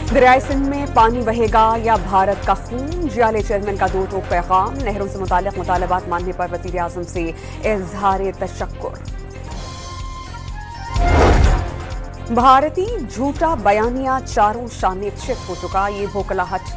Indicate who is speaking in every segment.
Speaker 1: दरियाए सिंध में पानी बहेगा या भारत का खून, जियाले चेयरमैन का दो टोक पैगाम। नहरों से मुताल्लिक मुतालबात मानने पर वज़ीर आज़म से इज़हार तशक्कुर। भारती झूठा बयानिया चारों शाने चित हो चुका। ये भोकलाहट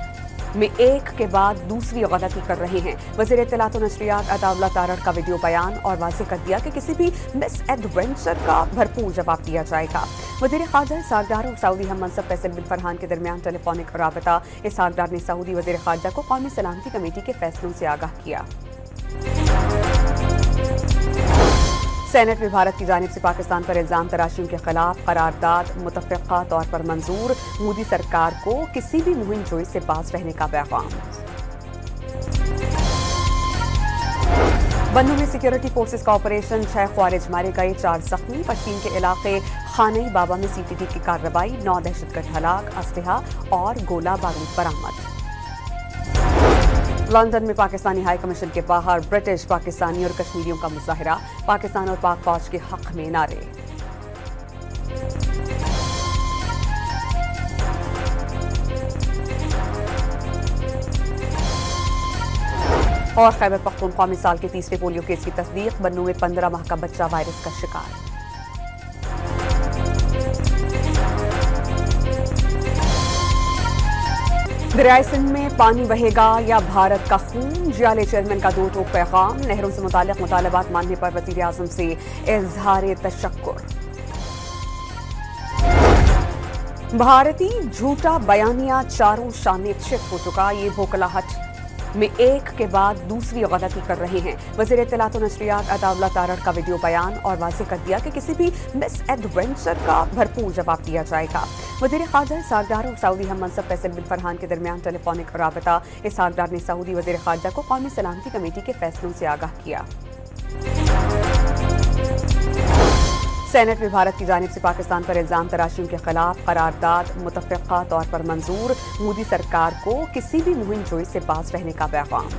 Speaker 1: में एक के बाद दूसरी गलती कर रहे हैं। वज़ीर इत्तलात और नशरियात अताउल्लाह तारड़ का वीडियो बयान और वाज़ेह कर दिया कि किसी भी मिस एडवेंचर का भरपूर जवाब दिया जाएगा। वज़ीर ख़ारजा इसहाक़ डार और सऊदी हम मनसब फैसल बिन फरहान के दरमियान टेलीफोनिक राबता। इसहाक़ डार ने सऊदी वज़ीर ख़ारजा को कौमी सलामती कमेटी के फैसलों से आगाह किया। सेनेट में भारत की जानिब से पाकिस्तान पर इल्जाम तराशियों के खिलाफ करारदाद मुतफ़िक़ा तौर पर मंजूर। मोदी सरकार को किसी भी मुहिम जोई से बाज रहने का पैगाम। बन्नू में सिक्योरिटी फोर्सेस का ऑपरेशन, 6 ख्वारिज मारे गए, 4 जख्मी। पश्चिम के इलाके खानई बाबा में सीटीटी की कार्रवाई, 9 दहशतगर्द हलाक, असलहा और गोला बारूद बरामद। लंदन में पाकिस्तानी हाई कमीशन के बाहर ब्रिटिश, पाकिस्तानी और कश्मीरियों का मुजाहरा। पाकिस्तान और पाक फौज के हक में नारे। और खैबर पख्तूनख्वा में साल के तीसरे पोलियो केस की तस्दीक। बन्नू में 15 माह का बच्चा वायरस का शिकार। दरियाए सिंध में पानी बहेगा या भारत का खून, जियाले चेयरमैन का दो टोक पैगाम। नहरों से मुताल्लिक मुतालबात मानने पर वज़ीर आज़म से इज़हार तशक्कुर। भारती झूठा बयानिया चारों शाने चित हो चुका। ये भोकलाहट में एक के बाद दूसरी गलती कर रहे हैं। वज़ीर इत्तलात और नशरियात अताउल्लाह तारड़ का वीडियो बयान और वाज़ेह कर दिया कि किसी भी मिस एडवेंचर का भरपूर जवाब दिया जाएगा। वज़ीर ख़ारजा इसहाक़ डार और सऊदी हम मनसब फैसल बिन फरहान के दरमियान टेलीफोनिक राबता। इसहाक़ डार ने सऊदी वज़ीर ख़ारजा को कौमी सलामती कमेटी के फैसलों से आगाह किया। सेनेट में भारत की जानिब से पाकिस्तान पर इल्जाम तराशियों के खिलाफ करारदाद मुतफ़िक़ा तौर पर मंजूर। मोदी सरकार को किसी भी मुहिम जोई से बाज रहने का पैगाम।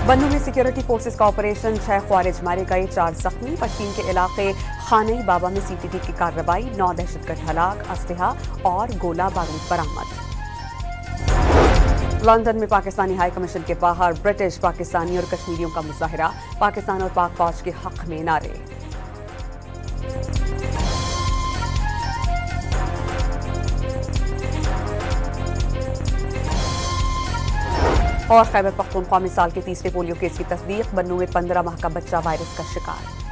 Speaker 1: बन्नू में सिक्योरिटी फोर्सेस का ऑपरेशन, 6 ख्वारिज मारे गए, 4 जख्मी। पश्चिम के इलाके खानई बाबा में सीटीटी की कार्रवाई, 9 दहशतगर्द हलाक, असलहा और गोला बारूद बरामद। लंदन में पाकिस्तानी हाई कमीशन के बाहर ब्रिटिश, पाकिस्तानी और कश्मीरियों का मुजाहरा। पाकिस्तान और पाक फौज के हक में नारे। और खैबर पख्तूनख्वा में साल के तीसरे पोलियो केस की तस्दीक। बन्नू में 15 माह का बच्चा वायरस का शिकार।